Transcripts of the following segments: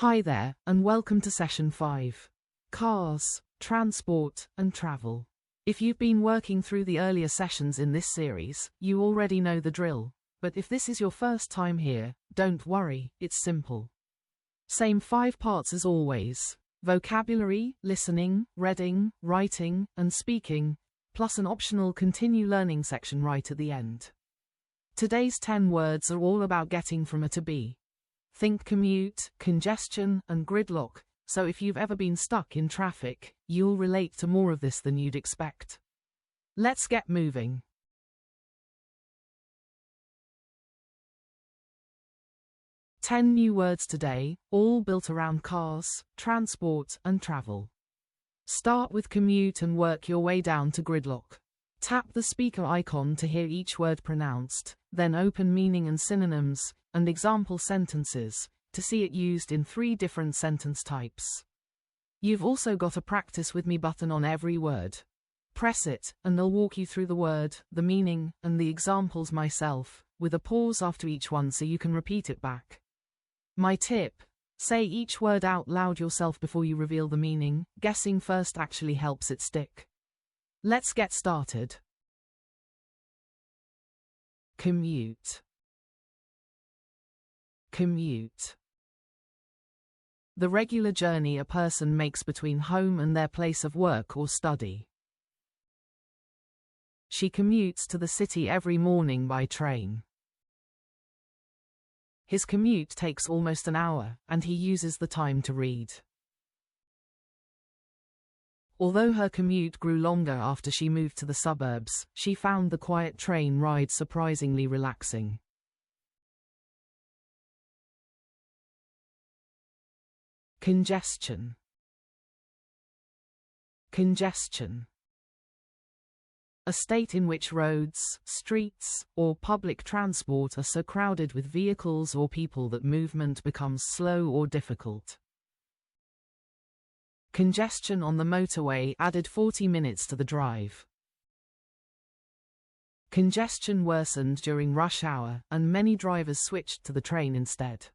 Hi there, and welcome to Session 5. Cars, Transport, and Travel. If you've been working through the earlier sessions in this series, you already know the drill. But if this is your first time here, don't worry, it's simple. Same 5 parts as always. Vocabulary, listening, reading, writing, and speaking, plus an optional continue learning section right at the end. Today's 10 words are all about getting from A to B. Think commute, congestion, and gridlock, so if you've ever been stuck in traffic, you'll relate to more of this than you'd expect. Let's get moving. Ten new words today, all built around cars, transport, and travel. Start with commute and work your way down to gridlock. Tap the speaker icon to hear each word pronounced, then open meaning and synonyms, and example sentences, to see it used in 3 different sentence types. You've also got a practice with me button on every word. Press it, and I'll walk you through the word, the meaning, and the examples myself, with a pause after each one so you can repeat it back. My tip: say each word out loud yourself before you reveal the meaning. Guessing first actually helps it stick. Let's get started. Commute. Commute. The regular journey a person makes between home and their place of work or study. She commutes to the city every morning by train. His commute takes almost an hour, and he uses the time to read. Although her commute grew longer after she moved to the suburbs, she found the quiet train ride surprisingly relaxing. Congestion. Congestion. A state in which roads, streets, or public transport are so crowded with vehicles or people that movement becomes slow or difficult. Congestion on the motorway added 40 minutes to the drive. Congestion worsened during rush hour, and many drivers switched to the train instead.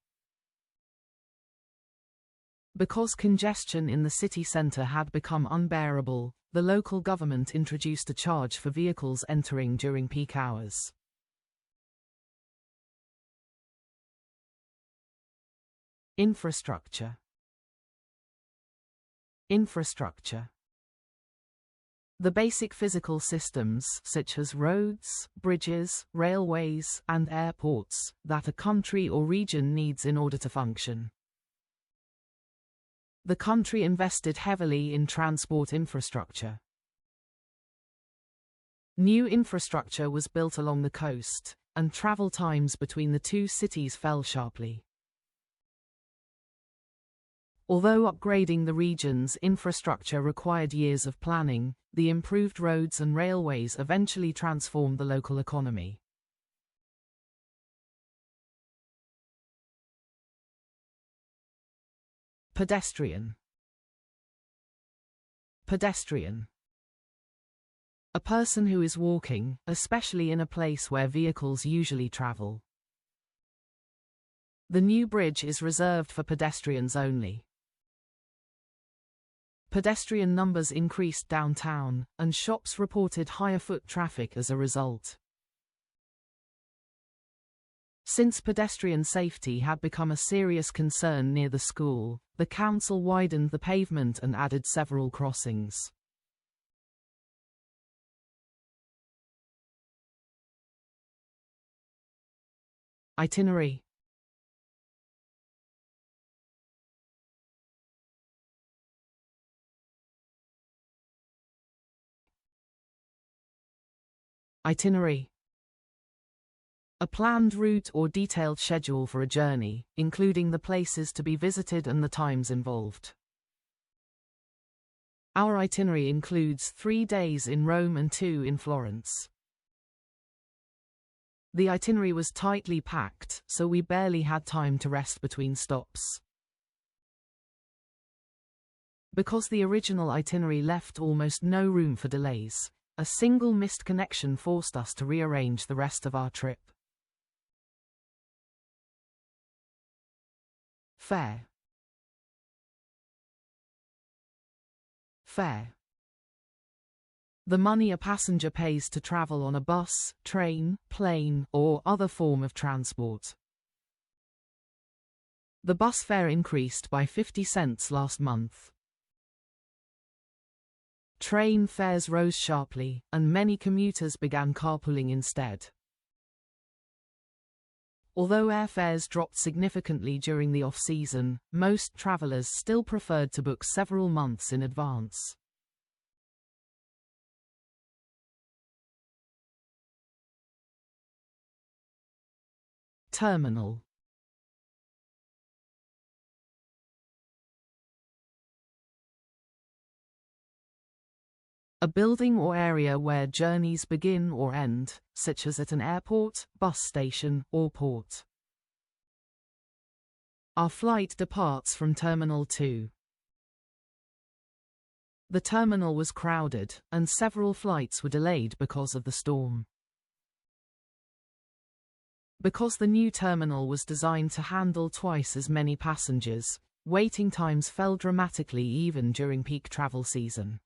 Because congestion in the city centre had become unbearable, the local government introduced a charge for vehicles entering during peak hours. Infrastructure. Infrastructure. The basic physical systems, such as roads, bridges, railways, and airports, that a country or region needs in order to function. The country invested heavily in transport infrastructure. New infrastructure was built along the coast, and travel times between the 2 cities fell sharply. Although upgrading the region's infrastructure required years of planning, the improved roads and railways eventually transformed the local economy. Pedestrian. Pedestrian. A person who is walking, especially in a place where vehicles usually travel. The new bridge is reserved for pedestrians only. Pedestrian numbers increased downtown, and shops reported higher foot traffic as a result. Since pedestrian safety had become a serious concern near the school, the council widened the pavement and added several crossings. Itinerary. Itinerary. A planned route or detailed schedule for a journey, including the places to be visited and the times involved. Our itinerary includes 3 days in Rome and 2 in Florence. The itinerary was tightly packed, so we barely had time to rest between stops. Because the original itinerary left almost no room for delays, a single missed connection forced us to rearrange the rest of our trip. Fare. Fare. The money a passenger pays to travel on a bus, train, plane, or other form of transport. The bus fare increased by 50 cents last month. Train fares rose sharply, and many commuters began carpooling instead. Although airfares dropped significantly during the off-season, most travelers still preferred to book several months in advance. Terminal. A building or area where journeys begin or end, such as at an airport, bus station, or port. Our flight departs from Terminal 2. The terminal was crowded, and several flights were delayed because of the storm. Because the new terminal was designed to handle twice as many passengers, waiting times fell dramatically even during peak travel season.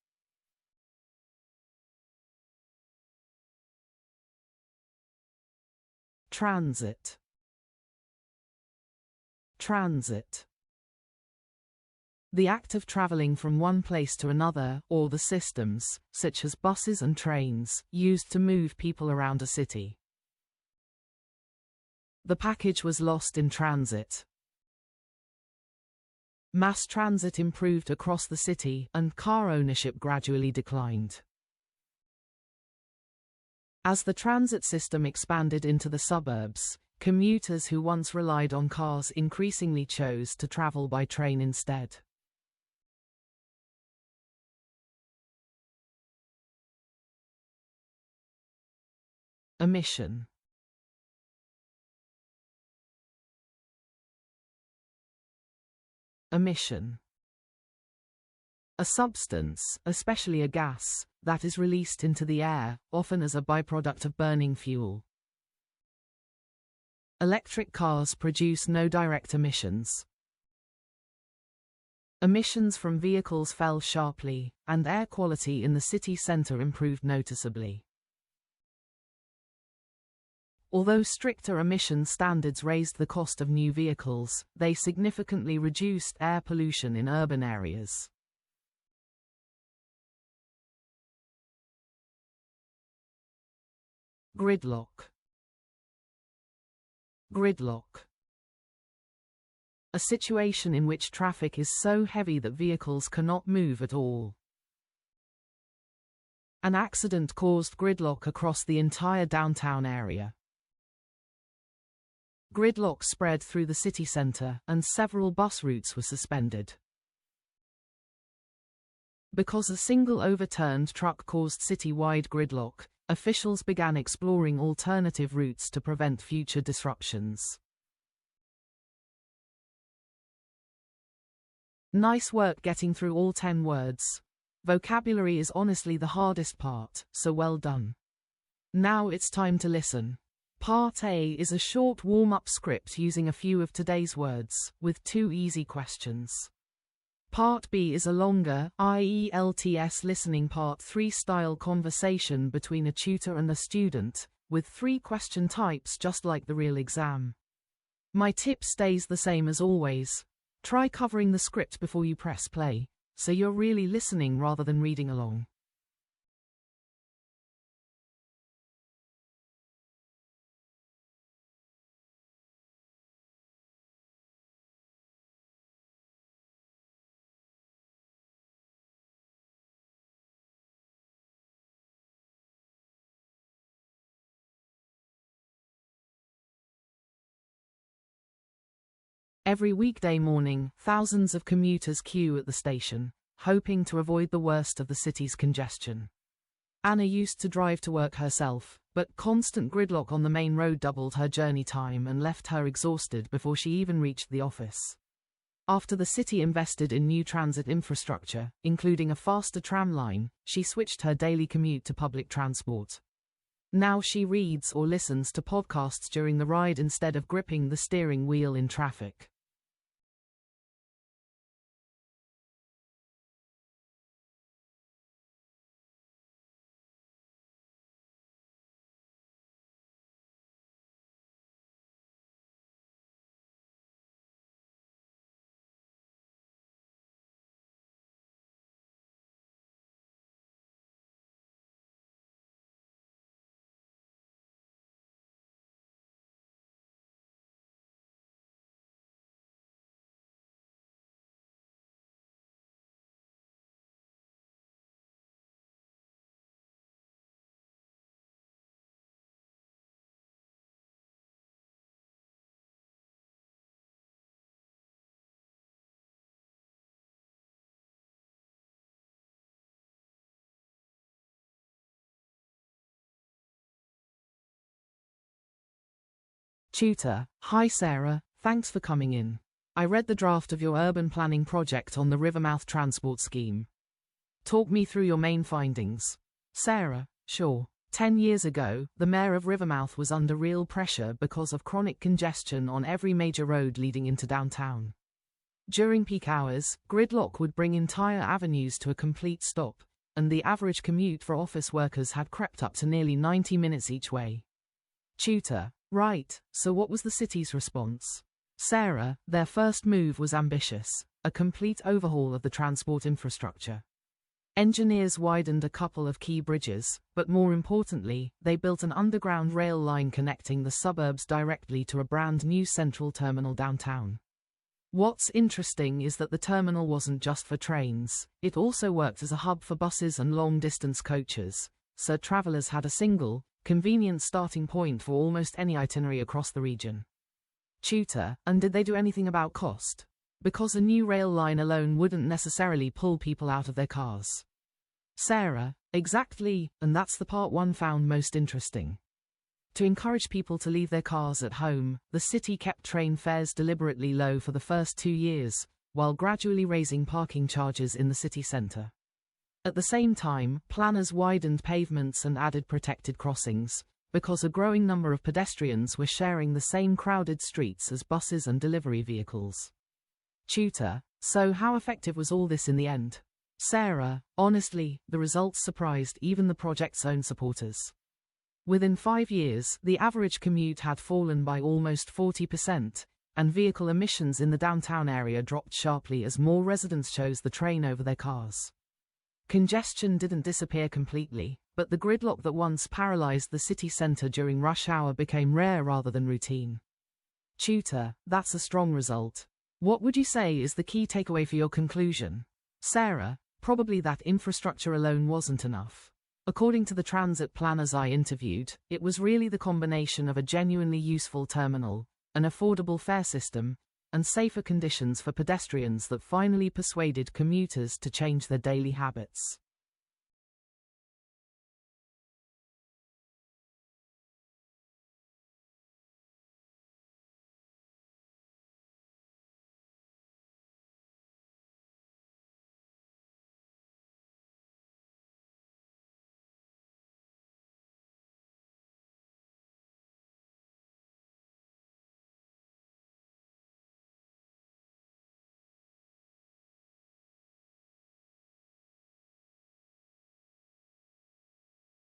Transit. Transit. The act of traveling from one place to another, or the systems, such as buses and trains, used to move people around a city. The package was lost in transit. Mass transit improved across the city, and car ownership gradually declined. As the transit system expanded into the suburbs, commuters who once relied on cars increasingly chose to travel by train instead. Emission. Emission. A substance, especially a gas, that is released into the air, often as a byproduct of burning fuel. Electric cars produce no direct emissions. Emissions from vehicles fell sharply, and air quality in the city center improved noticeably. Although stricter emission standards raised the cost of new vehicles, they significantly reduced air pollution in urban areas. Gridlock. Gridlock. A situation in which traffic is so heavy that vehicles cannot move at all. An accident caused gridlock across the entire downtown area. Gridlock spread through the city center, and several bus routes were suspended. Because a single overturned truck caused city-wide gridlock, officials began exploring alternative routes to prevent future disruptions. Nice work getting through all 10 words. Vocabulary is honestly the hardest part, so well done. Now it's time to listen. Part A is a short warm-up script using a few of today's words, with 2 easy questions. Part B is a longer, IELTS listening Part 3 style conversation between a tutor and a student, with 3 question types just like the real exam. My tip stays the same as always. Try covering the script before you press play, so you're really listening rather than reading along. Every weekday morning, thousands of commuters queue at the station, hoping to avoid the worst of the city's congestion. Anna used to drive to work herself, but constant gridlock on the main road doubled her journey time and left her exhausted before she even reached the office. After the city invested in new transit infrastructure, including a faster tram line, she switched her daily commute to public transport. Now she reads or listens to podcasts during the ride instead of gripping the steering wheel in traffic. Tutor: Hi Sarah, thanks for coming in. I read the draft of your urban planning project on the Rivermouth Transport Scheme. Talk me through your main findings. Sarah: Sure. 10 years ago, the mayor of Rivermouth was under real pressure because of chronic congestion on every major road leading into downtown. During peak hours, gridlock would bring entire avenues to a complete stop, and the average commute for office workers had crept up to nearly 90 minutes each way. Tutor: Right, so what was the city's response? Sarah: Their first move was ambitious, a complete overhaul of the transport infrastructure. Engineers widened a couple of key bridges, but more importantly, they built an underground rail line connecting the suburbs directly to a brand new central terminal downtown. What's interesting is that the terminal wasn't just for trains, it also worked as a hub for buses and long-distance coaches, so travelers had a single, convenient starting point for almost any itinerary across the region. Tutor: And did they do anything about cost? Because a new rail line alone wouldn't necessarily pull people out of their cars. Sarah: Exactly, and that's the part one found most interesting. To encourage people to leave their cars at home, the city kept train fares deliberately low for the first 2 years, while gradually raising parking charges in the city centre. At the same time, planners widened pavements and added protected crossings, because a growing number of pedestrians were sharing the same crowded streets as buses and delivery vehicles. Tutor: So how effective was all this in the end? Sarah: Honestly, the results surprised even the project's own supporters. Within 5 years, the average commute had fallen by almost 40%, and vehicle emissions in the downtown area dropped sharply as more residents chose the train over their cars. Congestion didn't disappear completely, but the gridlock that once paralyzed the city center during rush hour became rare rather than routine. Tutor: That's a strong result. What would you say is the key takeaway for your conclusion? Sarah: Probably that infrastructure alone wasn't enough. According to the transit planners I interviewed, it was really the combination of a genuinely useful terminal, an affordable fare system, and safer conditions for pedestrians that finally persuaded commuters to change their daily habits.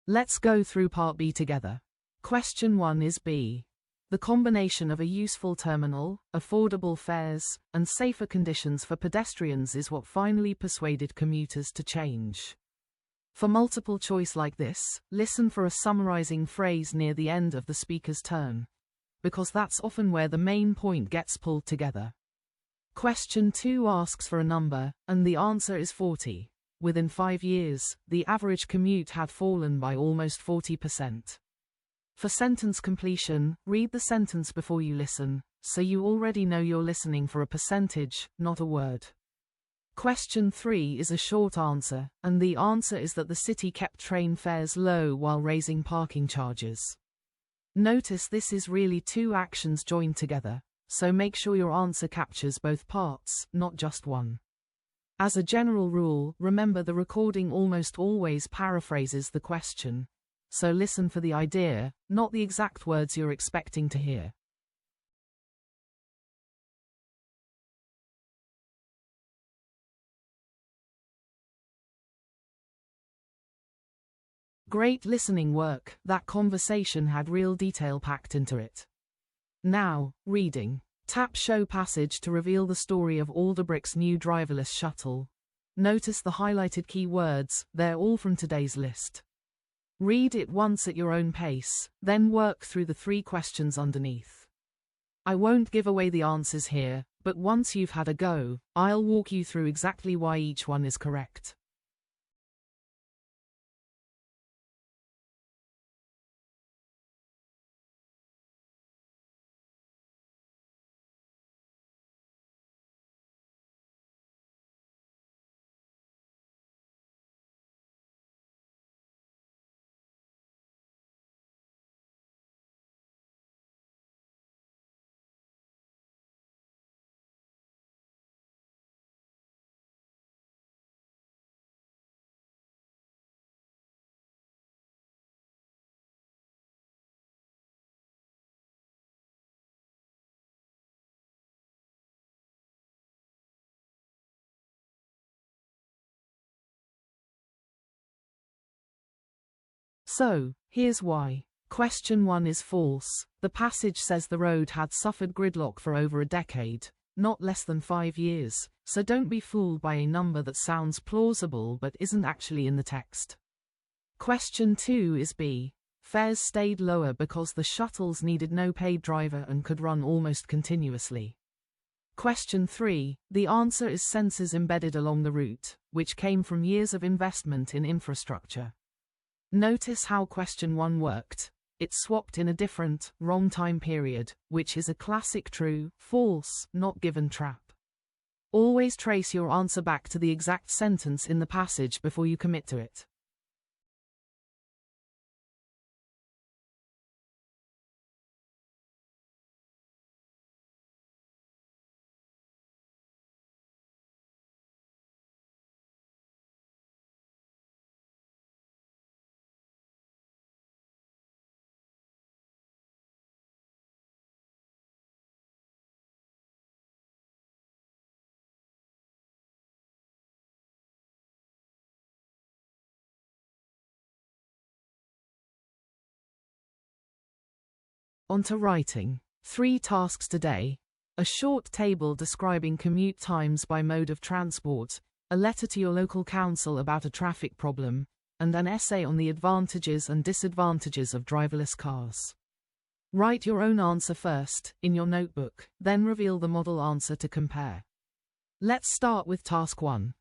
Let's go through Part B together. Question 1 is B. The combination of a useful terminal, affordable fares, and safer conditions for pedestrians is what finally persuaded commuters to change. For multiple choice like this, listen for a summarizing phrase near the end of the speaker's turn, because that's often where the main point gets pulled together. Question 2 asks for a number, and the answer is 40. Within 5 years, the average commute had fallen by almost 40%. For sentence completion, read the sentence before you listen, so you already know you're listening for a percentage, not a word. Question 3 is a short answer, and the answer is that the city kept train fares low while raising parking charges. Notice this is really 2 actions joined together, so make sure your answer captures both parts, not just one. As a general rule, remember the recording almost always paraphrases the question, so listen for the idea, not the exact words you're expecting to hear. Great listening work, that conversation had real detail packed into it. Now, reading. Tap Show Passage to reveal the story of Alderbrick's new driverless shuttle. Notice the highlighted key words, they're all from today's list. Read it once at your own pace, then work through the 3 questions underneath. I won't give away the answers here, but once you've had a go, I'll walk you through exactly why each one is correct. So, here's why. Question 1 is false. The passage says the road had suffered gridlock for over a decade, not less than 5 years, so don't be fooled by a number that sounds plausible but isn't actually in the text. Question 2 is B. Fares stayed lower because the shuttles needed no paid driver and could run almost continuously. Question 3. The answer is sensors embedded along the route, which came from years of investment in infrastructure. Notice how question 1 worked. It swapped in a different, wrong time period, which is a classic true, false, not given trap. Always trace your answer back to the exact sentence in the passage before you commit to it. Onto writing. 3 tasks today. A short table describing commute times by mode of transport, a letter to your local council about a traffic problem, and an essay on the advantages and disadvantages of driverless cars. Write your own answer first, in your notebook, then reveal the model answer to compare. Let's start with task 1.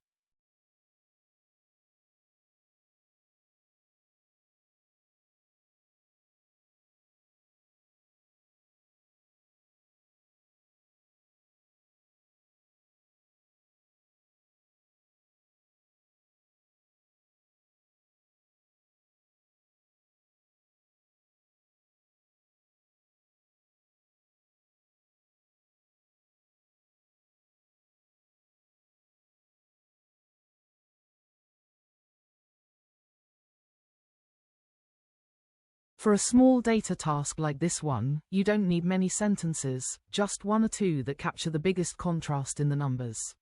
For a small data task like this one, you don't need many sentences, just 1 or 2 that capture the biggest contrast in the numbers.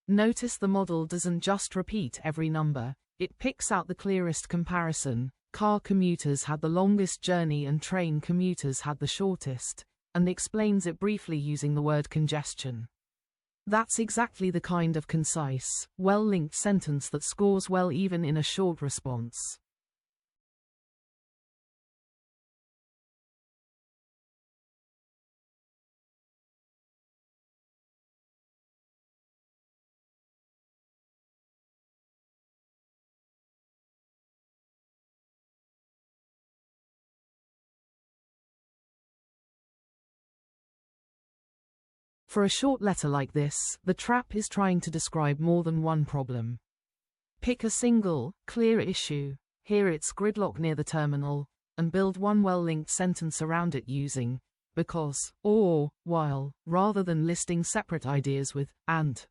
Notice the model doesn't just repeat every number, it picks out the clearest comparison. Car commuters had the longest journey and train commuters had the shortest, and explains it briefly using the word congestion. That's exactly the kind of concise, well-linked sentence that scores well even in a short response. For a short letter like this, the trap is trying to describe more than one problem. Pick a single, clear issue, here it's gridlock near the terminal, and build one well-linked sentence around it using because, or, while, rather than listing separate ideas with and.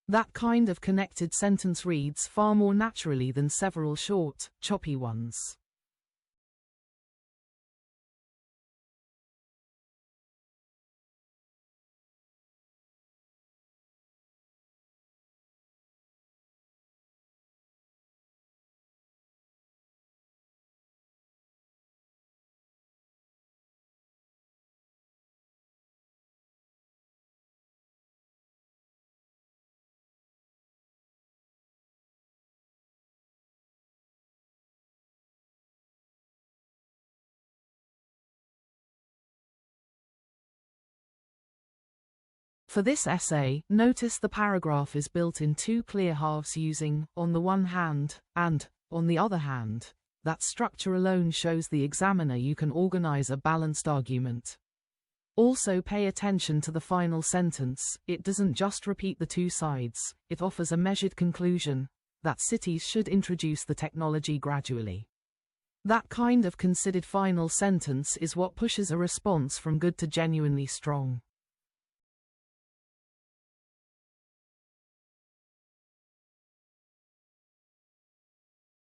That kind of connected sentence reads far more naturally than several short, choppy ones. For this essay, notice the paragraph is built in 2 clear halves using, on the one hand, and, on the other hand. That structure alone shows the examiner you can organize a balanced argument. Also pay attention to the final sentence, it doesn't just repeat the 2 sides, it offers a measured conclusion, that cities should introduce the technology gradually. That kind of considered final sentence is what pushes a response from good to genuinely strong.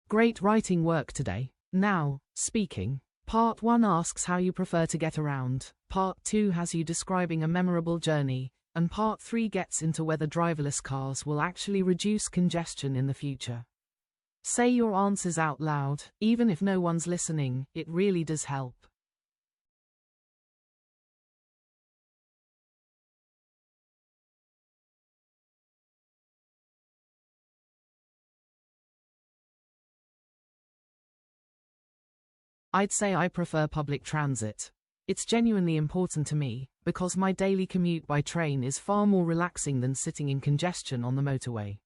Great writing work today. Now, speaking. Part 1 asks how you prefer to get around, Part 2 has you describing a memorable journey, and Part 3 gets into whether driverless cars will actually reduce congestion in the future. Say your answers out loud, even if no one's listening, it really does help. I'd say I prefer public transit. It's genuinely important to me, because my daily commute by train is far more relaxing than sitting in congestion on the motorway.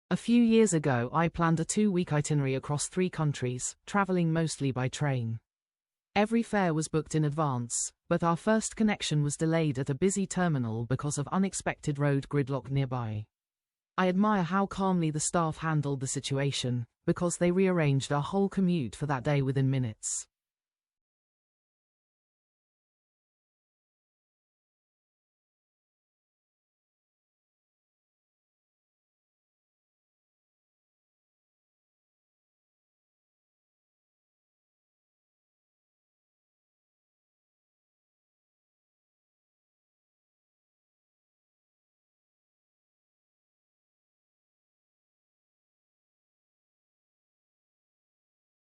A few years ago, I planned a 2-week itinerary across 3 countries, traveling mostly by train. Every fare was booked in advance, but our first connection was delayed at a busy terminal because of unexpected road gridlock nearby. I admire how calmly the staff handled the situation, because they rearranged our whole commute for that day within minutes.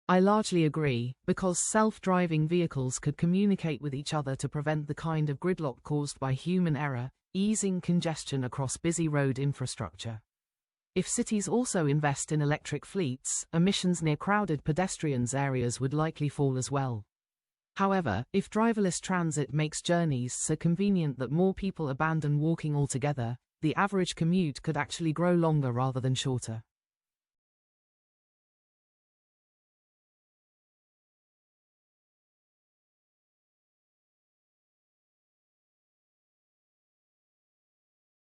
I largely agree, because self-driving vehicles could communicate with each other to prevent the kind of gridlock caused by human error, easing congestion across busy road infrastructure. If cities also invest in electric fleets, emissions near crowded pedestrians areas would likely fall as well. However, if driverless transit makes journeys so convenient that more people abandon walking altogether, the average commute could actually grow longer rather than shorter.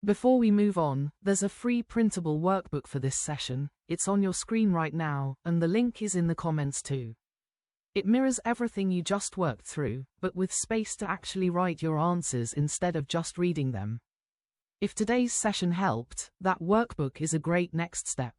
Before we move on, there's a free printable workbook for this session. It's on your screen right now, and the link is in the comments too. It mirrors everything you just worked through, but with space to actually write your answers instead of just reading them. If today's session helped, that workbook is a great next step.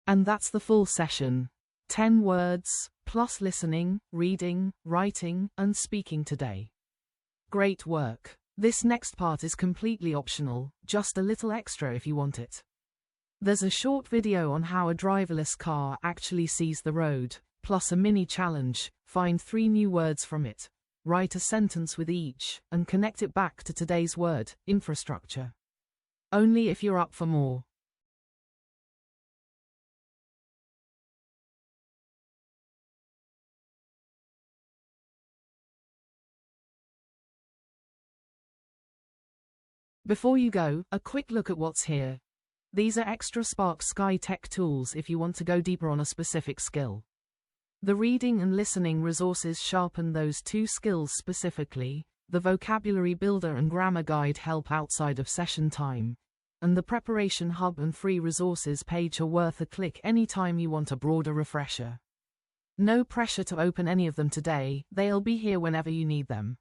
And that's the full session. 10 words, plus listening, reading, writing, and speaking today. Great work. This next part is completely optional, just a little extra if you want it. There's a short video on how a driverless car actually sees the road, plus a mini challenge. Find 3 new words from it. Write a sentence with each, and connect it back to today's word, infrastructure. Only if you're up for more. Before you go, a quick look at what's here. These are extra SparkSkyTech tools if you want to go deeper on a specific skill. The reading and listening resources sharpen those 2 skills specifically, the vocabulary builder and grammar guide help outside of session time, and the preparation hub and free resources page are worth a click anytime you want a broader refresher. No pressure to open any of them today, they'll be here whenever you need them.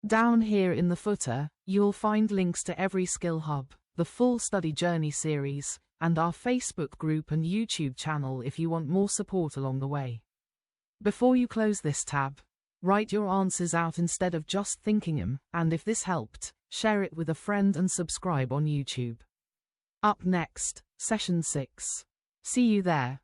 Down here in the footer, you'll find links to every skill hub, the full study journey series, and our Facebook group and YouTube channel if you want more support along the way. Before you close this tab, Write your answers out instead of just thinking them, and if this helped, share it with a friend and subscribe on YouTube. Up next, Session 6. See you there.